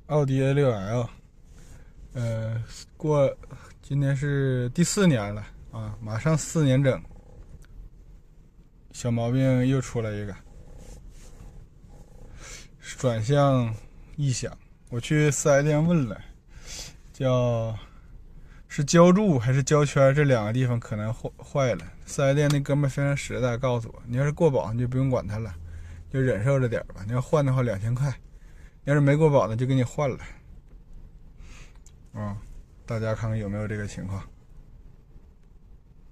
奥迪A6L，今年是第4年了啊，马上4年整，小毛病又出来一个，转向异响。我去4S店问了，是胶柱还是胶圈，这2个地方可能坏了。4S店那哥们非常实在，告诉我，你要是过保你就不用管它了，就忍受着点吧。你要换的话2000块，要是没过保呢就给你换了。大家看看有没有这个情况。